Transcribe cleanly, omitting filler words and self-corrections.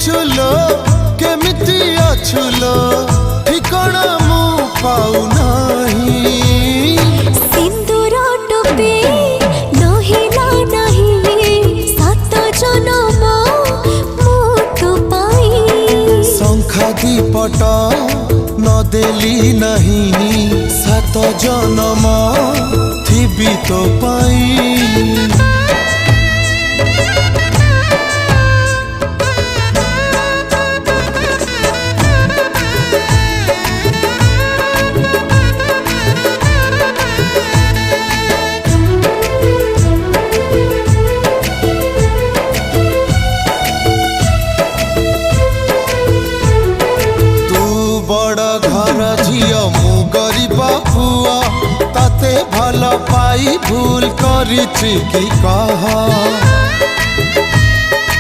ଅଛୁଲୋ କେମିତି ଅଛୁଲୋ ଠିକଣା ମୁଁ ପାଉନାହିଁ। ସିନ୍ଦୁର ଟୋପେ ନହିଲା ନାହିଁ ସାତ ଜନମ ମୁଁ ତୋ ପାଇଁ। ଶଙ୍ଖା ଦୀପଟ ନଦେଲି ନାହିଁ ସାତ ଜନମ ଥିବି ତୋ ପାଇଁ। बड़ घर झियो मु गरीब पुआ ताते भल पाई भूल करिछि कि कह।